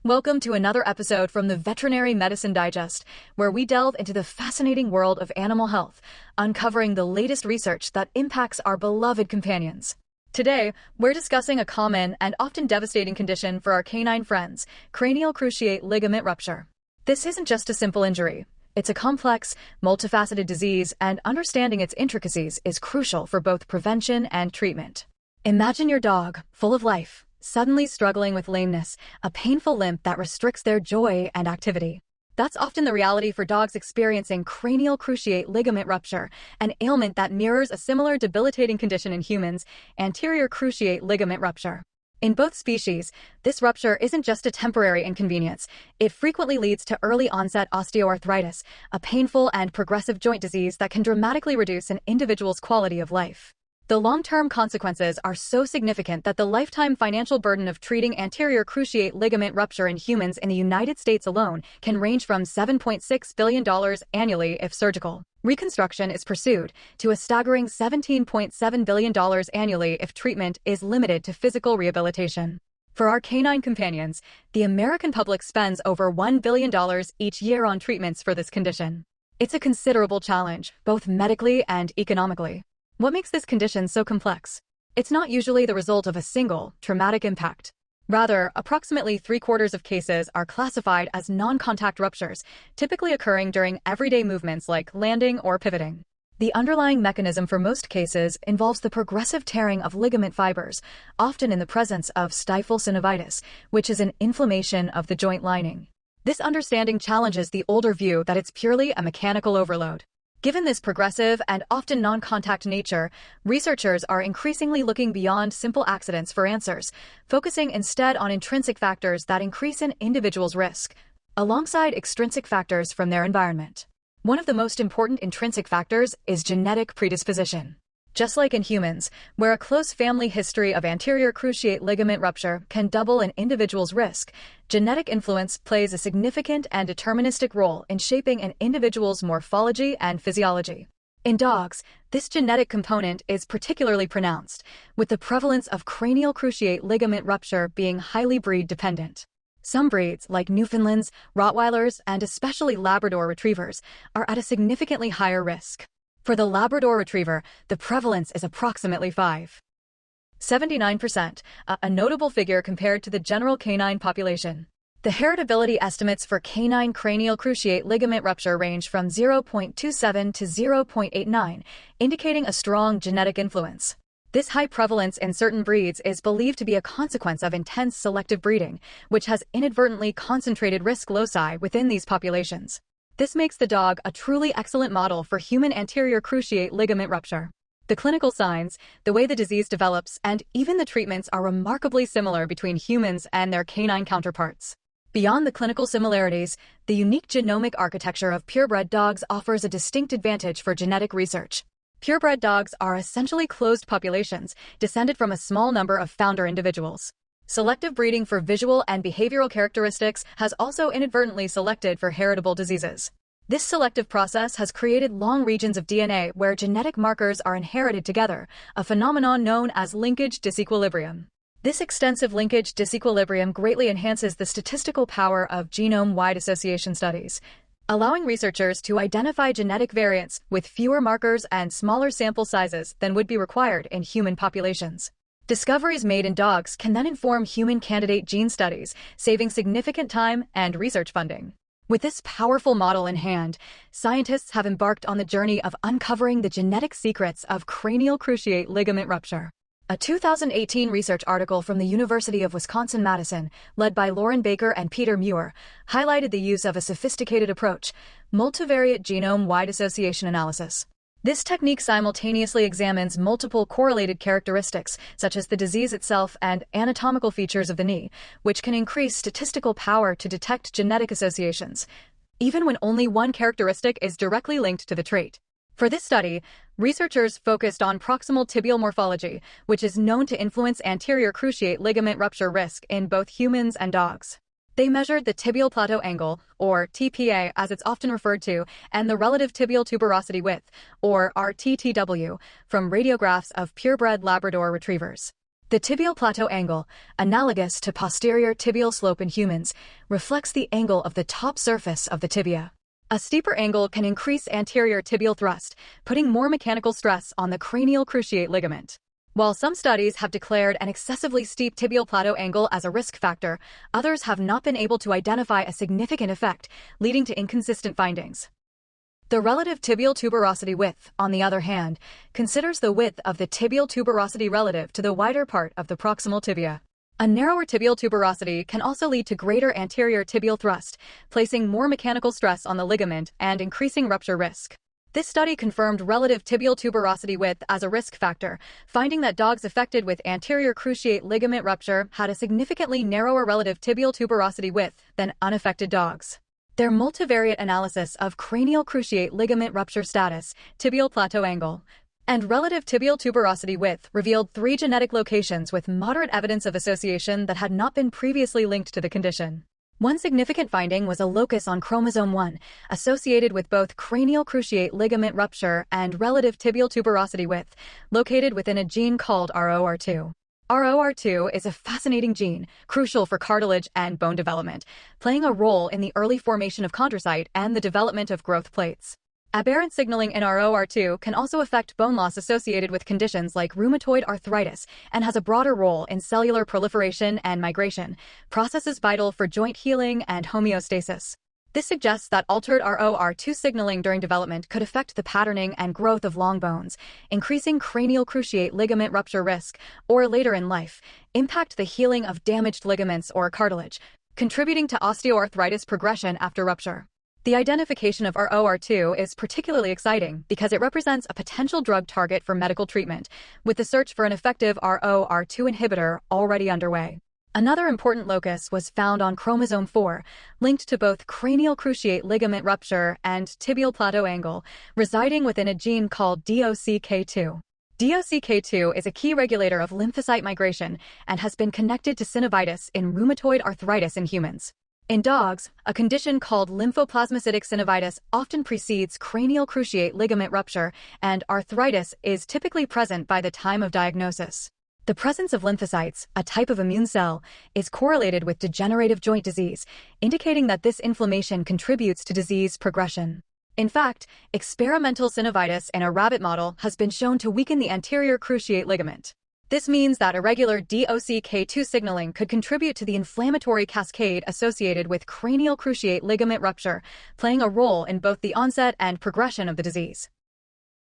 Welcome to another episode from the Veterinary Medicine Digest, where we delve into the fascinating world of animal health, uncovering the latest research that impacts our beloved companions. Today, we're discussing a common and often devastating condition for our canine friends, cranial cruciate ligament rupture. This isn't just a simple injury. It's a complex, multifaceted disease, and understanding its intricacies is crucial for both prevention and treatment. Imagine your dog, full of life, suddenly struggling with lameness, a painful limp that restricts their joy and activity. That's often the reality for dogs experiencing cranial cruciate ligament rupture, an ailment that mirrors a similar debilitating condition in humans, anterior cruciate ligament rupture. In both species, this rupture isn't just a temporary inconvenience. It frequently leads to early-onset osteoarthritis, a painful and progressive joint disease that can dramatically reduce an individual's quality of life. The long-term consequences are so significant that the lifetime financial burden of treating anterior cruciate ligament rupture in humans in the United States alone can range from $7.6 billion annually if surgical reconstruction is pursued, to a staggering $17.7 billion annually if treatment is limited to physical rehabilitation. For our canine companions, the American public spends over $1 billion each year on treatments for this condition. It's a considerable challenge, both medically and economically. What makes this condition so complex? It's not usually the result of a single, traumatic impact. Rather, approximately 3/4 of cases are classified as non-contact ruptures, typically occurring during everyday movements like landing or pivoting. The underlying mechanism for most cases involves the progressive tearing of ligament fibers, often in the presence of stifle synovitis, which is an inflammation of the joint lining. This understanding challenges the older view that it's purely a mechanical overload. Given this progressive and often non-contact nature, researchers are increasingly looking beyond simple accidents for answers, focusing instead on intrinsic factors that increase an individual's risk, alongside extrinsic factors from their environment. One of the most important intrinsic factors is genetic predisposition. Just like in humans, where a close family history of anterior cruciate ligament rupture can double an individual's risk, genetic influence plays a significant and deterministic role in shaping an individual's morphology and physiology. In dogs, this genetic component is particularly pronounced, with the prevalence of cranial cruciate ligament rupture being highly breed-dependent. Some breeds, like Newfoundlands, Rottweilers, and especially Labrador Retrievers, are at a significantly higher risk. For the Labrador Retriever, the prevalence is approximately 79%, a notable figure compared to the general canine population. The heritability estimates for canine cranial cruciate ligament rupture range from 0.27 to 0.89, indicating a strong genetic influence. This high prevalence in certain breeds is believed to be a consequence of intense selective breeding, which has inadvertently concentrated risk loci within these populations. This makes the dog a truly excellent model for human anterior cruciate ligament rupture. The clinical signs, the way the disease develops, and even the treatments are remarkably similar between humans and their canine counterparts. Beyond the clinical similarities, the unique genomic architecture of purebred dogs offers a distinct advantage for genetic research. Purebred dogs are essentially closed populations, descended from a small number of founder individuals. Selective breeding for visual and behavioral characteristics has also inadvertently selected for heritable diseases. This selective process has created long regions of DNA where genetic markers are inherited together, a phenomenon known as linkage disequilibrium. This extensive linkage disequilibrium greatly enhances the statistical power of genome-wide association studies, allowing researchers to identify genetic variants with fewer markers and smaller sample sizes than would be required in human populations. Discoveries made in dogs can then inform human candidate gene studies, saving significant time and research funding. With this powerful model in hand, scientists have embarked on the journey of uncovering the genetic secrets of cranial cruciate ligament rupture. A 2018 research article from the University of Wisconsin-Madison, led by Lauren Baker and Peter Muir, highlighted the use of a sophisticated approach, multivariate genome-wide association analysis. This technique simultaneously examines multiple correlated characteristics, such as the disease itself and anatomical features of the knee, which can increase statistical power to detect genetic associations, even when only one characteristic is directly linked to the trait. For this study, researchers focused on proximal tibial morphology, which is known to influence anterior cruciate ligament rupture risk in both humans and dogs. They measured the tibial plateau angle, or TPA as it's often referred to, and the relative tibial tuberosity width, or RTTW, from radiographs of purebred Labrador Retrievers. The tibial plateau angle, analogous to posterior tibial slope in humans, reflects the angle of the top surface of the tibia. A steeper angle can increase anterior tibial thrust, putting more mechanical stress on the cranial cruciate ligament. While some studies have declared an excessively steep tibial plateau angle as a risk factor, others have not been able to identify a significant effect, leading to inconsistent findings. The relative tibial tuberosity width, on the other hand, considers the width of the tibial tuberosity relative to the wider part of the proximal tibia. A narrower tibial tuberosity can also lead to greater anterior tibial thrust, placing more mechanical stress on the ligament and increasing rupture risk. This study confirmed relative tibial tuberosity width as a risk factor, finding that dogs affected with anterior cruciate ligament rupture had a significantly narrower relative tibial tuberosity width than unaffected dogs. Their multivariate analysis of cranial cruciate ligament rupture status, tibial plateau angle, and relative tibial tuberosity width revealed 3 genetic locations with moderate evidence of association that had not been previously linked to the condition. One significant finding was a locus on chromosome 1, associated with both cranial cruciate ligament rupture and relative tibial tuberosity width, located within a gene called ROR2. ROR2 is a fascinating gene, crucial for cartilage and bone development, playing a role in the early formation of chondrocyte and the development of growth plates. Aberrant signaling in ROR2 can also affect bone loss associated with conditions like rheumatoid arthritis and has a broader role in cellular proliferation and migration, processes vital for joint healing and homeostasis. This suggests that altered ROR2 signaling during development could affect the patterning and growth of long bones, increasing cranial cruciate ligament rupture risk, or later in life, impact the healing of damaged ligaments or cartilage, contributing to osteoarthritis progression after rupture. The identification of ROR2 is particularly exciting because it represents a potential drug target for medical treatment, with the search for an effective ROR2 inhibitor already underway. Another important locus was found on chromosome 4, linked to both cranial cruciate ligament rupture and tibial plateau angle, residing within a gene called DOCK2. DOCK2 is a key regulator of lymphocyte migration and has been connected to synovitis in rheumatoid arthritis in humans. In dogs, a condition called lymphoplasmacytic synovitis often precedes cranial cruciate ligament rupture, and arthritis is typically present by the time of diagnosis. The presence of lymphocytes, a type of immune cell, is correlated with degenerative joint disease, indicating that this inflammation contributes to disease progression. In fact, experimental synovitis in a rabbit model has been shown to weaken the anterior cruciate ligament. This means that irregular DOCK2 signaling could contribute to the inflammatory cascade associated with cranial cruciate ligament rupture, playing a role in both the onset and progression of the disease.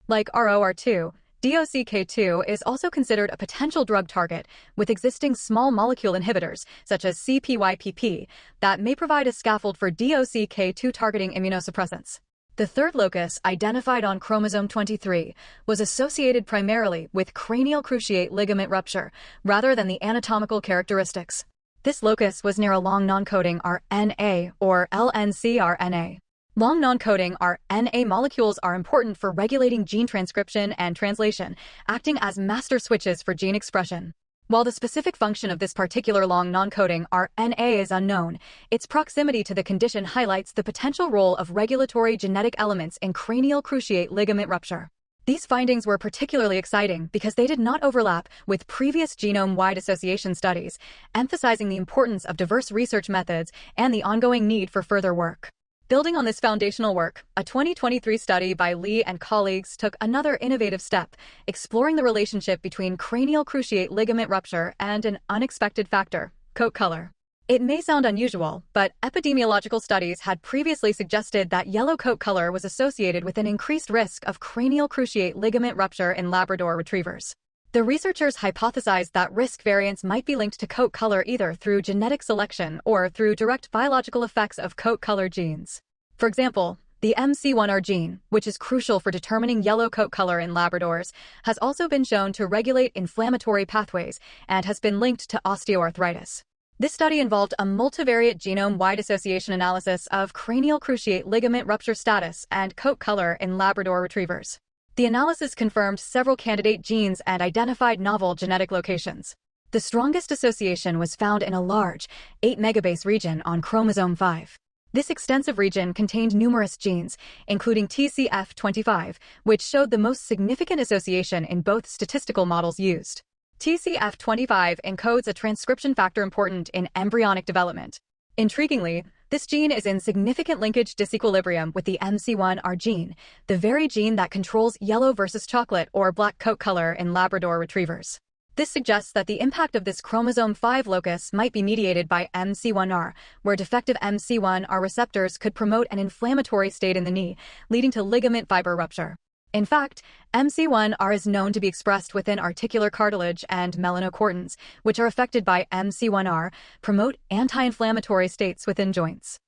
Like ROR2, DOCK2 is also considered a potential drug target with existing small molecule inhibitors, such as CPYPP, that may provide a scaffold for DOCK2 targeting immunosuppressants. The third locus, identified on chromosome 23, was associated primarily with cranial cruciate ligament rupture, rather than the anatomical characteristics. This locus was near a long non-coding RNA or LNCRNA. Long non-coding RNA molecules are important for regulating gene transcription and translation, acting as master switches for gene expression. While the specific function of this particular long non-coding RNA is unknown, its proximity to the condition highlights the potential role of regulatory genetic elements in cranial cruciate ligament rupture. These findings were particularly exciting because they did not overlap with previous genome-wide association studies, emphasizing the importance of diverse research methods and the ongoing need for further work. Building on this foundational work, a 2023 study by Lee and colleagues took another innovative step, exploring the relationship between cranial cruciate ligament rupture and an unexpected factor, coat color. It may sound unusual, but epidemiological studies had previously suggested that yellow coat color was associated with an increased risk of cranial cruciate ligament rupture in Labrador Retrievers. The researchers hypothesized that risk variants might be linked to coat color either through genetic selection or through direct biological effects of coat color genes. For example, the MC1R gene, which is crucial for determining yellow coat color in Labradors, has also been shown to regulate inflammatory pathways and has been linked to osteoarthritis. This study involved a multivariate genome-wide association analysis of cranial cruciate ligament rupture status and coat color in Labrador Retrievers. The analysis confirmed several candidate genes and identified novel genetic locations. The strongest association was found in a large, 8 megabase region on chromosome 5. This extensive region contained numerous genes, including TCF25, which showed the most significant association in both statistical models used. TCF25 encodes a transcription factor important in embryonic development. Intriguingly, this gene is in significant linkage disequilibrium with the MC1R gene, the very gene that controls yellow versus chocolate or black coat color in Labrador Retrievers. This suggests that the impact of this chromosome 5 locus might be mediated by MC1R, where defective MC1R receptors could promote an inflammatory state in the knee, leading to ligament fiber rupture. In fact, MC1R is known to be expressed within articular cartilage and melanocortins, which are affected by MC1R, promote anti-inflammatory states within joints.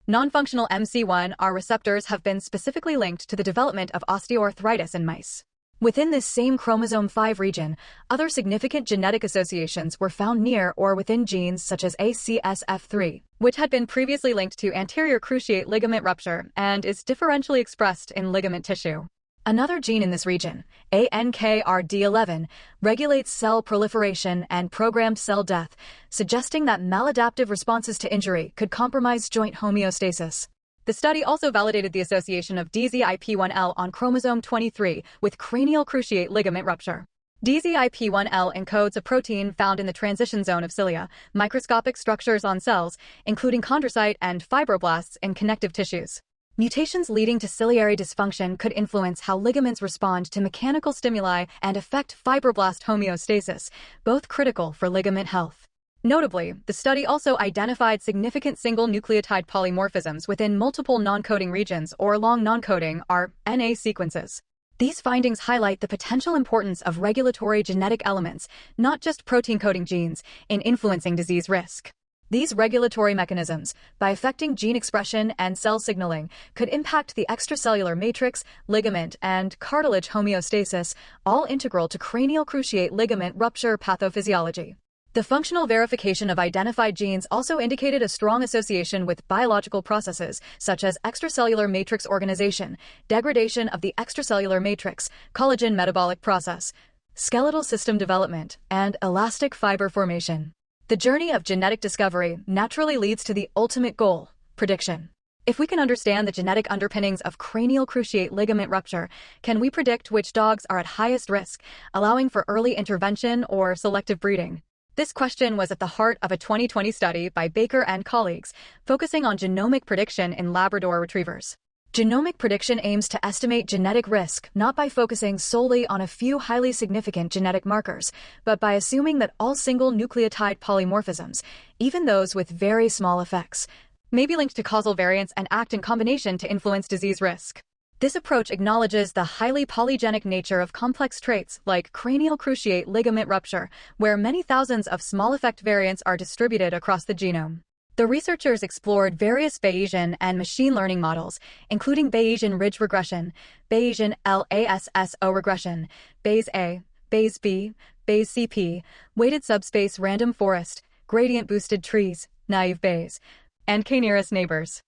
Non-functional MC1R receptors have been specifically linked to the development of osteoarthritis in mice. Within this same chromosome 5 region, other significant genetic associations were found near or within genes such as ACSF3, which had been previously linked to anterior cruciate ligament rupture and is differentially expressed in ligament tissue. Another gene in this region, ANKRD11, regulates cell proliferation and programmed cell death, suggesting that maladaptive responses to injury could compromise joint homeostasis. The study also validated the association of DZIP1L on chromosome 23 with cranial cruciate ligament rupture. DZIP1L encodes a protein found in the transition zone of cilia, microscopic structures on cells, including chondrocyte and fibroblasts in connective tissues. Mutations leading to ciliary dysfunction could influence how ligaments respond to mechanical stimuli and affect fibroblast homeostasis, both critical for ligament health. Notably, the study also identified significant single nucleotide polymorphisms within multiple non-coding regions or long non-coding RNA sequences. These findings highlight the potential importance of regulatory genetic elements, not just protein-coding genes, in influencing disease risk. These regulatory mechanisms, by affecting gene expression and cell signaling, could impact the extracellular matrix, ligament, and cartilage homeostasis, all integral to cranial cruciate ligament rupture pathophysiology. The functional verification of identified genes also indicated a strong association with biological processes such as extracellular matrix organization, degradation of the extracellular matrix, collagen metabolic process, skeletal system development, and elastic fiber formation. The journey of genetic discovery naturally leads to the ultimate goal, prediction. If we can understand the genetic underpinnings of cranial cruciate ligament rupture, can we predict which dogs are at highest risk, allowing for early intervention or selective breeding? This question was at the heart of a 2020 study by Baker and colleagues, focusing on genomic prediction in Labrador Retrievers. Genomic prediction aims to estimate genetic risk not by focusing solely on a few highly significant genetic markers, but by assuming that all single nucleotide polymorphisms, even those with very small effects, may be linked to causal variants and act in combination to influence disease risk. This approach acknowledges the highly polygenic nature of complex traits like cranial cruciate ligament rupture, where many thousands of small effect variants are distributed across the genome. The researchers explored various Bayesian and machine learning models, including Bayesian ridge regression, Bayesian LASSO regression, Bayes A, Bayes B, Bayes CP, weighted subspace random forest, gradient boosted trees, naive Bayes, and k-nearest neighbors.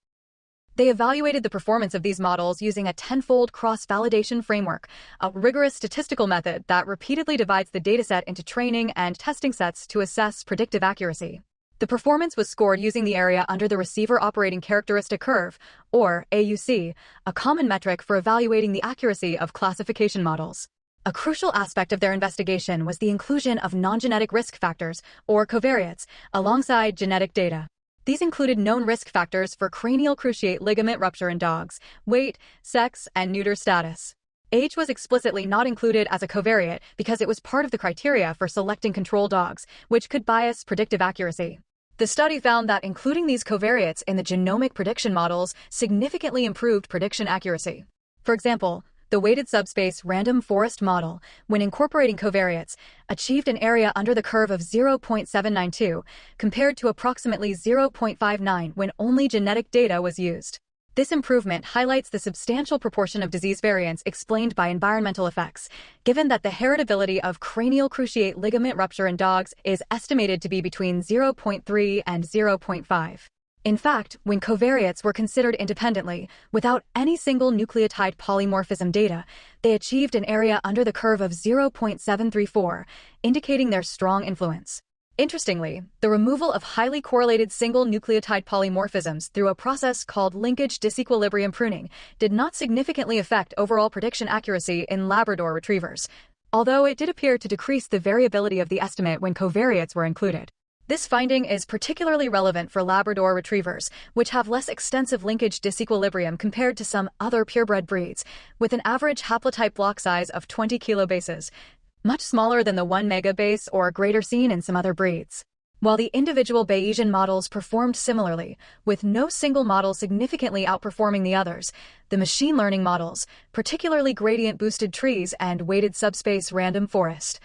They evaluated the performance of these models using a tenfold cross-validation framework, a rigorous statistical method that repeatedly divides the dataset into training and testing sets to assess predictive accuracy. The performance was scored using the area under the receiver operating characteristic curve, or AUC, a common metric for evaluating the accuracy of classification models. A crucial aspect of their investigation was the inclusion of non-genetic risk factors, or covariates, alongside genetic data. These included known risk factors for cranial cruciate ligament rupture in dogs, weight, sex, and neuter status. Age was explicitly not included as a covariate because it was part of the criteria for selecting control dogs, which could bias predictive accuracy. The study found that including these covariates in the genomic prediction models significantly improved prediction accuracy. For example, the weighted subspace random forest model, when incorporating covariates, achieved an area under the curve of 0.792, compared to approximately 0.59 when only genetic data was used. This improvement highlights the substantial proportion of disease variants explained by environmental effects, given that the heritability of cranial cruciate ligament rupture in dogs is estimated to be between 0.3 and 0.5. In fact, when covariates were considered independently, without any single nucleotide polymorphism data, they achieved an area under the curve of 0.734, indicating their strong influence. Interestingly, the removal of highly correlated single nucleotide polymorphisms through a process called linkage disequilibrium pruning did not significantly affect overall prediction accuracy in Labrador Retrievers. although it did appear to decrease the variability of the estimate when covariates were included. This finding is particularly relevant for Labrador Retrievers, which have less extensive linkage disequilibrium compared to some other purebred breeds, with an average haplotype block size of 20 kilobases, much smaller than the 1 megabase or greater seen in some other breeds. While the individual Bayesian models performed similarly, with no single model significantly outperforming the others, the machine learning models, particularly gradient-boosted trees and weighted subspace random forest,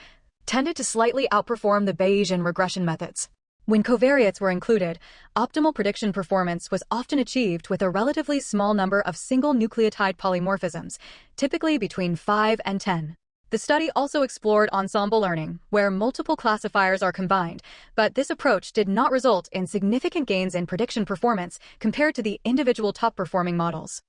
tended to slightly outperform the Bayesian regression methods. When covariates were included, optimal prediction performance was often achieved with a relatively small number of single nucleotide polymorphisms, typically between 5 and 10. The study also explored ensemble learning, where multiple classifiers are combined, but this approach did not result in significant gains in prediction performance compared to the individual top-performing models.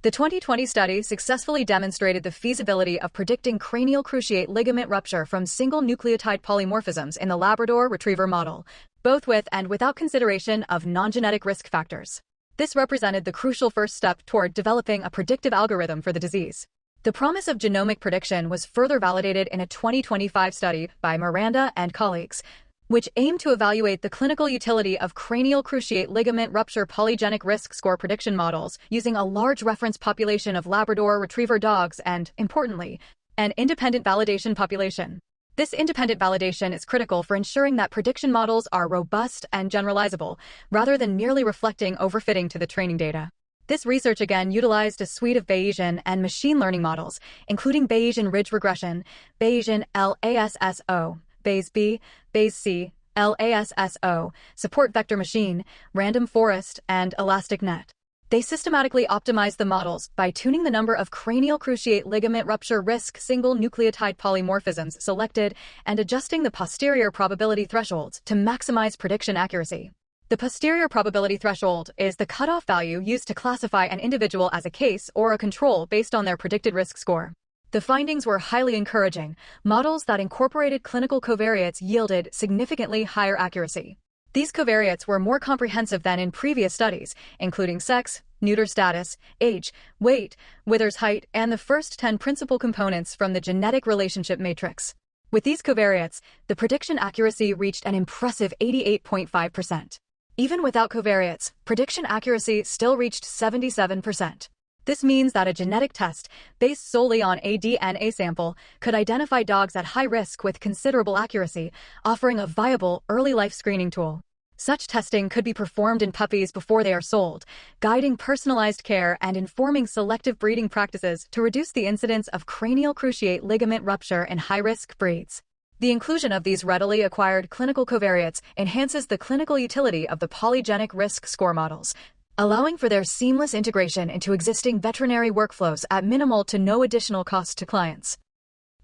The 2020 study successfully demonstrated the feasibility of predicting cranial cruciate ligament rupture from single nucleotide polymorphisms in the Labrador Retriever model, both with and without consideration of non-genetic risk factors. This represented the crucial first step toward developing a predictive algorithm for the disease. The promise of genomic prediction was further validated in a 2025 study by Miranda and colleagues, which aimed to evaluate the clinical utility of cranial cruciate ligament rupture polygenic risk score prediction models using a large reference population of Labrador Retriever dogs and, importantly, an independent validation population. This independent validation is critical for ensuring that prediction models are robust and generalizable, rather than merely reflecting overfitting to the training data. This research again utilized a suite of Bayesian and machine learning models, including Bayesian ridge regression, Bayesian LASSO, Bayes B, Bayes C, LASSO, support vector machine, random forest, and elastic net. They systematically optimized the models by tuning the number of cranial cruciate ligament rupture risk single nucleotide polymorphisms selected and adjusting the posterior probability thresholds to maximize prediction accuracy. The posterior probability threshold is the cutoff value used to classify an individual as a case or a control based on their predicted risk score. The findings were highly encouraging. Models that incorporated clinical covariates yielded significantly higher accuracy. These covariates were more comprehensive than in previous studies, including sex, neuter status, age, weight, withers height, and the first 10 principal components from the genetic relationship matrix. With these covariates, the prediction accuracy reached an impressive 88.5%. Even without covariates, prediction accuracy still reached 77%. This means that a genetic test, based solely on a DNA sample, could identify dogs at high risk with considerable accuracy, offering a viable early life screening tool. Such testing could be performed in puppies before they are sold, guiding personalized care and informing selective breeding practices to reduce the incidence of cranial cruciate ligament rupture in high-risk breeds. The inclusion of these readily acquired clinical covariates enhances the clinical utility of the polygenic risk score models, allowing for their seamless integration into existing veterinary workflows at minimal to no additional cost to clients.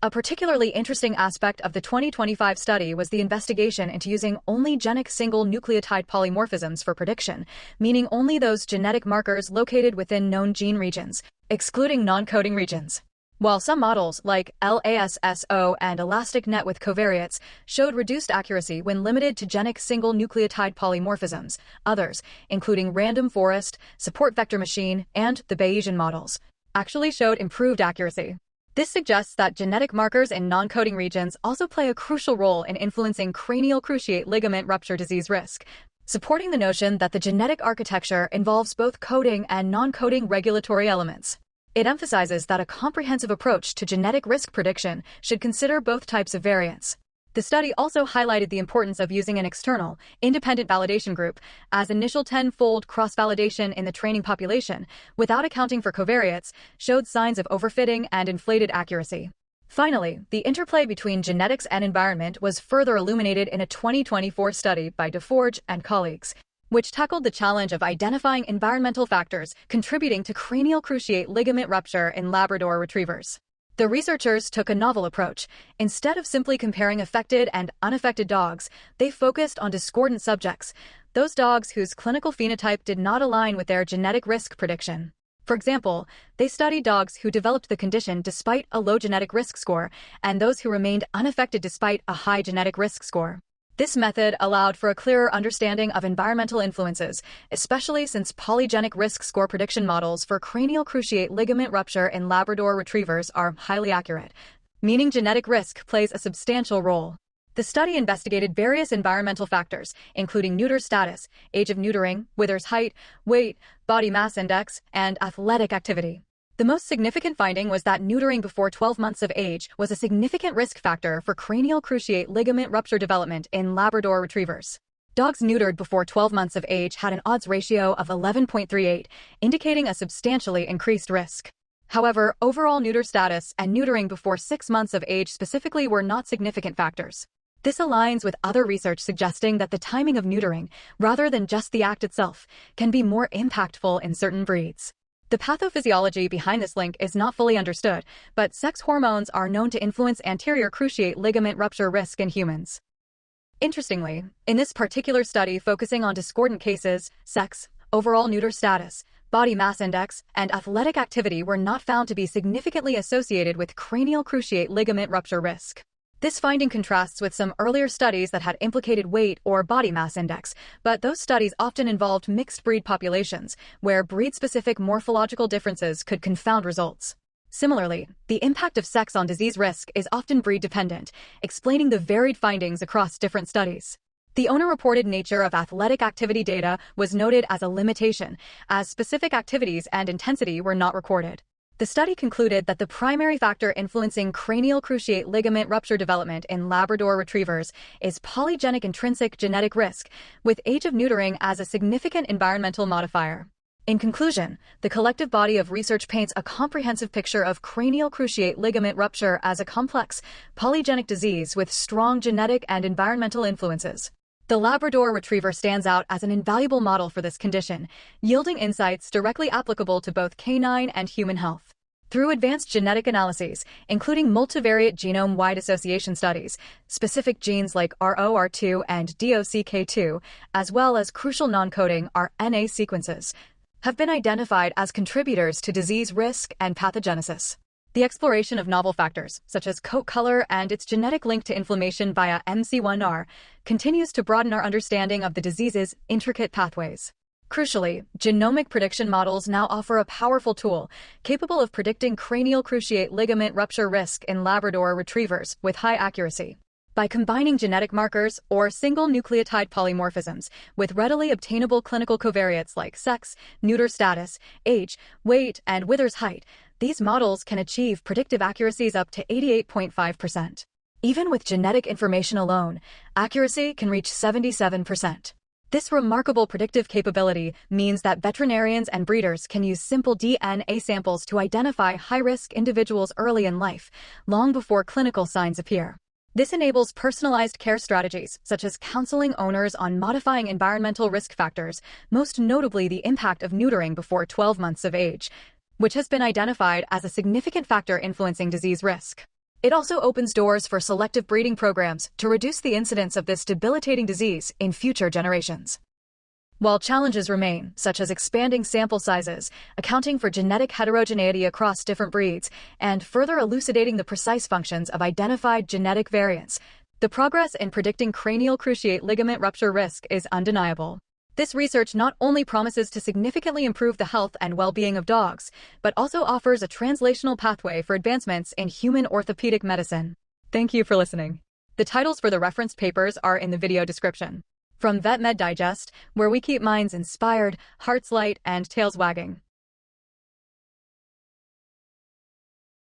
A particularly interesting aspect of the 2025 study was the investigation into using only genic single nucleotide polymorphisms for prediction, meaning only those genetic markers located within known gene regions, excluding non-coding regions. While some models, like LASSO and elastic net with covariates, showed reduced accuracy when limited to genic single nucleotide polymorphisms, others, including random forest, support vector machine, and the Bayesian models, actually showed improved accuracy. This suggests that genetic markers in non-coding regions also play a crucial role in influencing cranial cruciate ligament rupture disease risk, supporting the notion that the genetic architecture involves both coding and non-coding regulatory elements. It emphasizes that a comprehensive approach to genetic risk prediction should consider both types of variants. The study also highlighted the importance of using an external, independent validation group, as initial 10-fold cross-validation in the training population, without accounting for covariates, showed signs of overfitting and inflated accuracy. Finally, the interplay between genetics and environment was further illuminated in a 2024 study by DeForge and colleagues, which tackled the challenge of identifying environmental factors contributing to cranial cruciate ligament rupture in Labrador Retrievers. The researchers took a novel approach. Instead of simply comparing affected and unaffected dogs, they focused on discordant subjects, those dogs whose clinical phenotype did not align with their genetic risk prediction. For example, they studied dogs who developed the condition despite a low genetic risk score and those who remained unaffected despite a high genetic risk score. This method allowed for a clearer understanding of environmental influences, especially since polygenic risk score prediction models for cranial cruciate ligament rupture in Labrador Retrievers are highly accurate. meaning genetic risk plays a substantial role. The study investigated various environmental factors, including neuter status, age of neutering, wither's height, weight, body mass index, and athletic activity. The most significant finding was that neutering before 12 months of age was a significant risk factor for cranial cruciate ligament rupture development in Labrador Retrievers. Dogs neutered before 12 months of age had an odds ratio of 11.38, indicating a substantially increased risk. However, overall neuter status and neutering before 6 months of age specifically were not significant factors. This aligns with other research suggesting that the timing of neutering, rather than just the act itself, can be more impactful in certain breeds. The pathophysiology behind this link is not fully understood, but sex hormones are known to influence anterior cruciate ligament rupture risk in humans. Interestingly, in this particular study focusing on discordant cases, sex, overall neuter status, body mass index, and athletic activity were not found to be significantly associated with cranial cruciate ligament rupture risk. This finding contrasts with some earlier studies that had implicated weight or body mass index, but those studies often involved mixed breed populations, where breed-specific morphological differences could confound results. Similarly, the impact of sex on disease risk is often breed-dependent, explaining the varied findings across different studies. The owner-reported nature of athletic activity data was noted as a limitation, as specific activities and intensity were not recorded. The study concluded that the primary factor influencing cranial cruciate ligament rupture development in Labrador Retrievers is polygenic intrinsic genetic risk, with age of neutering as a significant environmental modifier. In conclusion, the collective body of research paints a comprehensive picture of cranial cruciate ligament rupture as a complex, polygenic disease with strong genetic and environmental influences. The Labrador Retriever stands out as an invaluable model for this condition, yielding insights directly applicable to both canine and human health. Through advanced genetic analyses, including multivariate genome-wide association studies, specific genes like ROR2 and DOCK2, as well as crucial non-coding RNA sequences, have been identified as contributors to disease risk and pathogenesis. The exploration of novel factors, such as coat color and its genetic link to inflammation via MC1R, continues to broaden our understanding of the disease's intricate pathways. Crucially, genomic prediction models now offer a powerful tool capable of predicting cranial cruciate ligament rupture risk in Labrador Retrievers with high accuracy. By combining genetic markers or single nucleotide polymorphisms with readily obtainable clinical covariates like sex, neuter status, age, weight, and wither's height, these models can achieve predictive accuracies up to 88.5%. Even with genetic information alone, accuracy can reach 77%. This remarkable predictive capability means that veterinarians and breeders can use simple DNA samples to identify high-risk individuals early in life, long before clinical signs appear. This enables personalized care strategies, such as counseling owners on modifying environmental risk factors, most notably the impact of neutering before 12 months of age, which has been identified as a significant factor influencing disease risk. It also opens doors for selective breeding programs to reduce the incidence of this debilitating disease in future generations. While challenges remain, such as expanding sample sizes, accounting for genetic heterogeneity across different breeds, and further elucidating the precise functions of identified genetic variants, the progress in predicting cranial cruciate ligament rupture risk is undeniable. This research not only promises to significantly improve the health and well-being of dogs, but also offers a translational pathway for advancements in human orthopedic medicine. Thank you for listening. The titles for the referenced papers are in the video description. From Vet Med Digest, where we keep minds inspired, hearts light, and tails wagging.